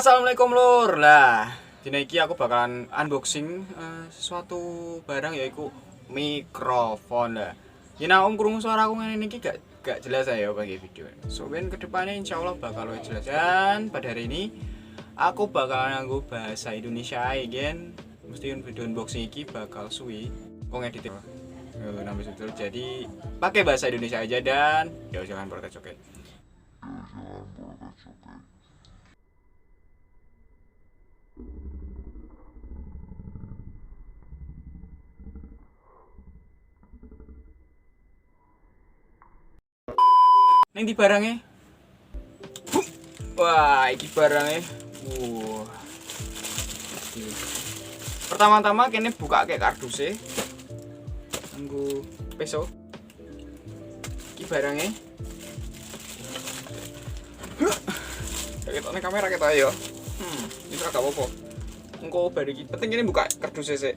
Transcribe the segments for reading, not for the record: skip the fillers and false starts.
Assalamualaikum lur. Lah, dina iki aku bakalan unboxing sesuatu barang yaitu mikrofon lah. Yen om krungu suaraku ngene iki gak jelas ya bagi video. So ben kedepannya insyaallah bakal lebih jelas. Dan pada hari ini aku bakalan nganggo bahasa Indonesia ae gen. Mesti video unboxing iki bakal suwi. Kok ngedit nambah subtitle. Jadi pakai bahasa Indonesia aja dan jangan protes oke. Neng di barangnya. Wah, iki barangnya. Pertama-tama kene buka kayak kardusnya. Tunggu peso. Iki barangnya. Kita kamera kita ayo. Ini gak apa-apa. Engko bar iki penting ini buka kardusnya sih.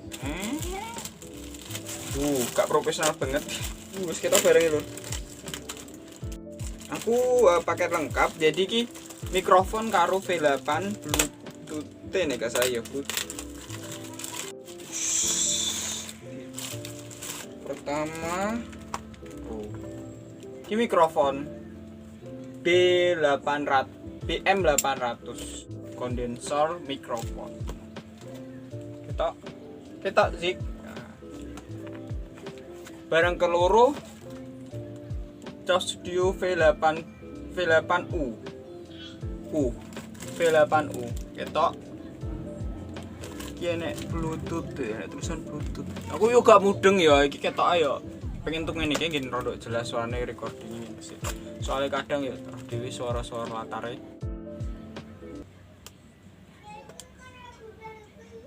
Gak profesional banget. Wis kita barangnya lho. Aku paket lengkap, jadi ki mikrofon karo V8 Bluetooth nih gak saya pertama ki mikrofon BM800 kondensor mikrofon kita zik barang keloro Studio V8U V8U ketok iki nek Bluetooth ya, tulisan Bluetooth. Aku yo gak mudeng ya iki ketok ayo. Pengen tuk ngene iki nggih rada jelas suarane recording ini sih. Soalnya kadang ya terus dhewe suara-suara latare.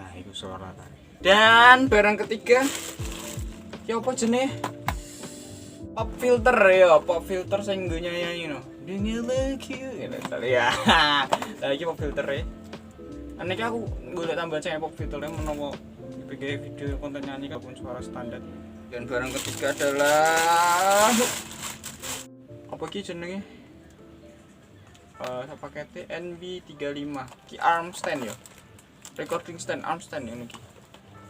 Nah, itu suara latare. Dan barang ketiga ki apa jenenge? Pop filter ya, pop filter sing nggo nyanyi no. Dingin lagi ya. Lah iki pop filter e. Aneh aku golek tambahan sing pop filter menawa bikin video konten nyanyi kapun suara standar. Dan barang ketiga adalah apa ki jenenge? Pakete NB35 ki arm stand ya. Recording stand arm stand ini ki.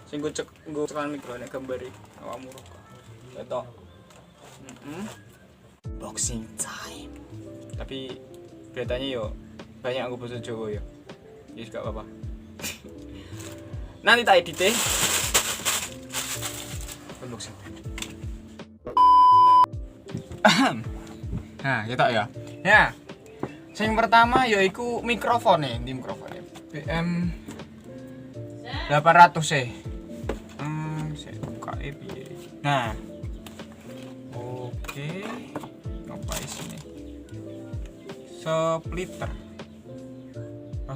Sing nggo cekan mikro nek gambare awakmu. Ketok. Boxing time. Tapi beritanya yo banyak aku bahasa Jawa yo. Ya gak apa-apa. Nanti tak edit deh. Unboxing. Nah, kita ya. Ya. Yang pertama yaiku mikrofon nih, di mikrofonnya BM 800 saya buka piye. Nah. Oke, apa isinya? Splitter.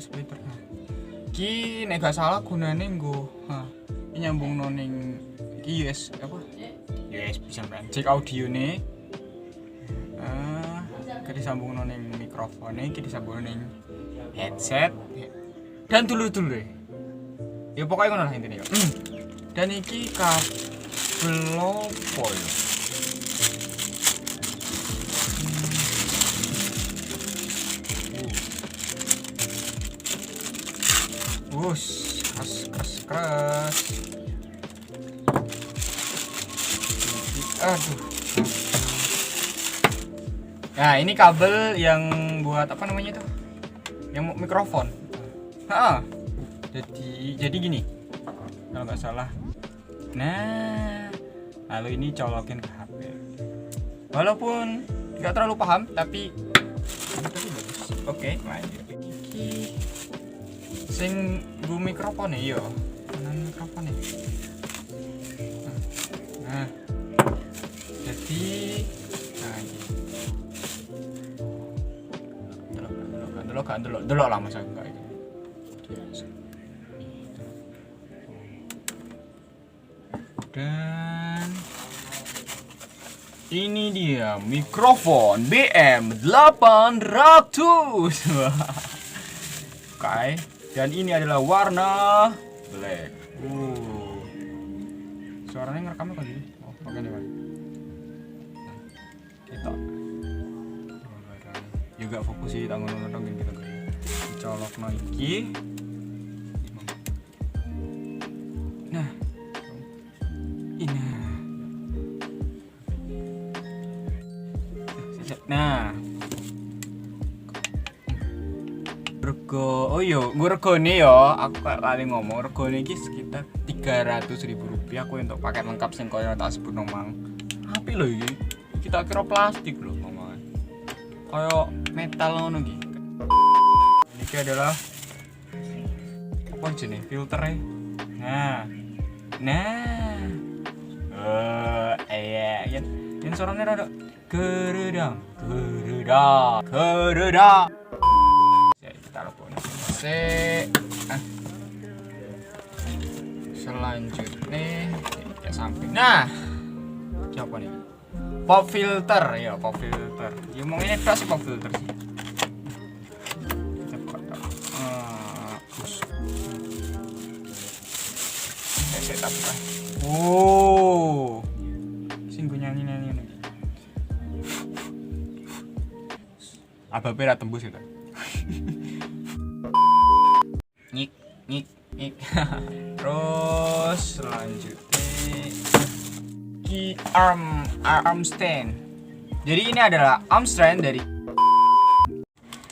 Splitter. Nah. Ki nek gak salah gunane nggo nyambung ning US apa? US bisa jack audio nih. Disambung ning mikrofon iki disambung ning headset dan dulu-dulu. Ya pokoknya ngono lah intine ya. Dan iki kabel opo ya? Keras. Aduh. Nah, ini kabel yang buat apa namanya itu? Yang mikrofon. Jadi gini. Kalau nggak salah. Nah, lalu ini colokin ke HP. Walaupun nggak terlalu paham, tapi bagus. Oke, lanjut. Sing nggo mikrofon ya, kanan mikrofon ya. Nah. Jadi delok lah masa enggak itu. Dan ini dia mikrofon BM800. Oke. Dan ini adalah warna black. Suaranya ngerekamnya kan gini. Oh, pakai nih, Pak. Kita. Juga fokus sih tanggung-tanggung gitu. colokno iki. Nah. Ini. Nah. Rego, oh iya, gue regone ya, aku lali ngomong regone iki sekitar Rp300.000 aku untuk paket lengkap sing koyo tak sebut nomang. Apik lho iki. Kita kira plastik lho ngomongnya. Koyo metal ngono iki. Ini adalah apa jenis filternya. Nah. Yang suaranya rada geredang. Selanjutnya ke samping. Nah, apa nih? Pop filter ya, pop filter. Ya mau ini sih pop filter sih. Kita buka. Set up. Oh. Sing gue nyanyi nih. Apa pera tembus itu? Nyik. Terus selanjutnya arm stand. Jadi ini adalah arm stand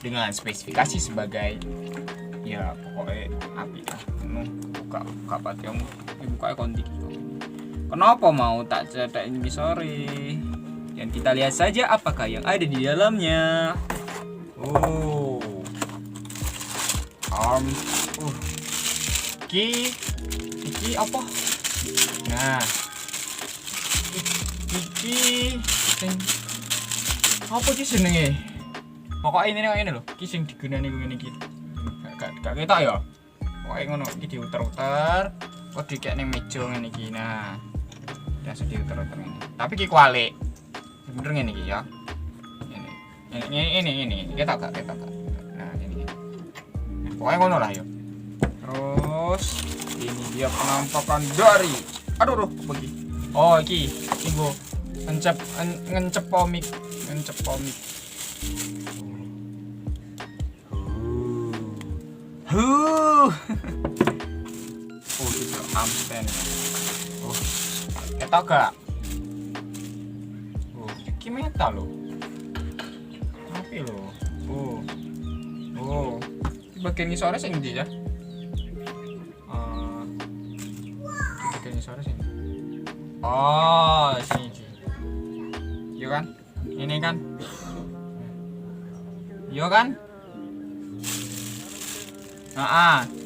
dengan spesifikasi sebagai ya pokoknya api lah. Buka patimu, buka konti. Kenapa mau tak cetak ini sore? Dan kita lihat saja apakah yang ada di dalamnya. Oh, arm. Iki apa? Nah, iki apa sih jenenge? Pokoknya ini loh, iki sing digunani ngene iki. Gak ketok ya. Pokoke ngono iki diuter-uter, kok dikek ning meja ngene iki. Nah, biasa diuter-uter ngene. Tapi iki kualik. Bener ngene iki ya. Ini. Ketok gak? Nah, ini. Nah, pokoknya ngono lah ya. Terus ini dia penampakan dari aduh begini. Oh iki tunggu ngencep komik. Oh itu ampen. Oh ketok gak? Oh iki metal loh. Tapi loh. Oh bagian ngisore sing ndi ya? Suara sini. Oh, sini. Iya kan? Ini kan? Iya kan?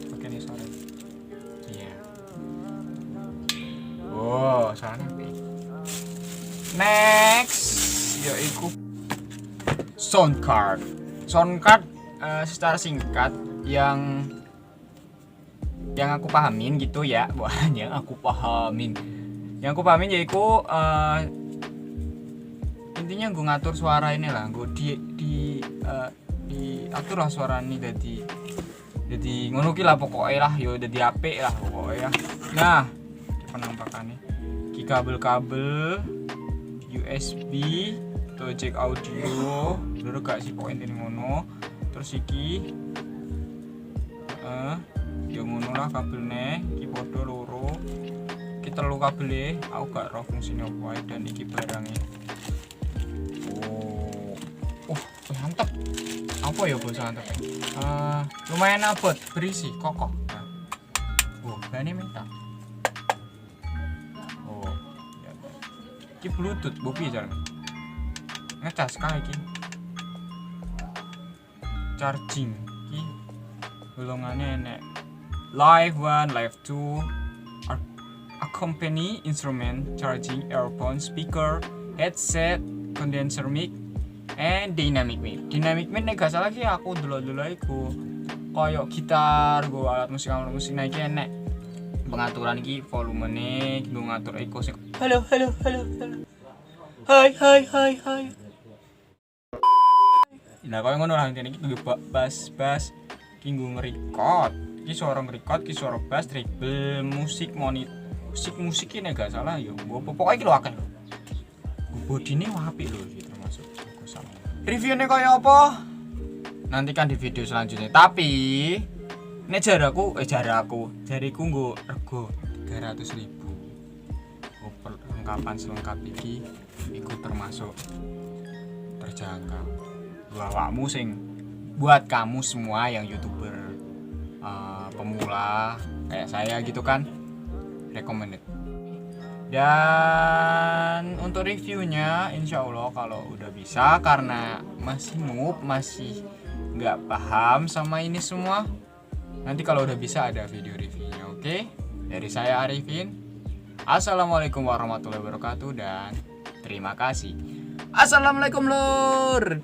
Pakai ini suara. Iya. Oh, suaranya apa? Next, yaitu sound card. Sound card secara singkat yang aku pahamin gitu ya, yang aku pahamin yaitu intinya gue ngatur suara ini lah, gue diatur lah suara ini jadi ngono ki lah pokoknya lah, yo jadi apik lah pokoknya. Nah, penampakannya ki kabel USB atau jack audio, dulu gak sih pokoknya ini ngono. Terus iki ya ngono lah kabelnya, iki podo loro, kita telu kabelnya, aku gak roh fungsinya apa dan iki barangnya. Mantap. Apa ya bos mantap? Lumayan abot, berisi, kokoh. Bahannya metal. Iki bluetooth, bopi jalan. Ngecas kali iki. Charging, iki golongannya enek. Live 1, Live 2, accompany instrument, charging, earphone, speaker, headset, condenser mic, and dynamic mic. Dynamic mic nek gak salah ki aku dulu iku koyo gitar, go alat musik iki enek pengaturan iki volumene, gue ngatur echo sing halo. Hai. Nah, koyo ngono lah intine iki gue bass ki gue nge-record. Ki suara nge-record, ki suara bass, treble, musik ini gak salah ya. Pokoknya iki lho akeh. Bodine apik lho iki termasuk. Reviewnya kayak apa? nantikan di video selanjutnya. Tapi nek jariku nggo rego 300.000. Perlengkapan selengkap iki iku termasuk terjangkau. Awakmu sing buat kamu semua yang YouTuber pemula kayak saya gitu kan, recommended. Dan untuk reviewnya insya Allah kalau udah bisa, karena masih noob, masih nggak paham sama ini semua, nanti kalau udah bisa ada video reviewnya. Oke, dari saya Arifin, assalamualaikum warahmatullahi wabarakatuh dan terima kasih. Assalamualaikum lur.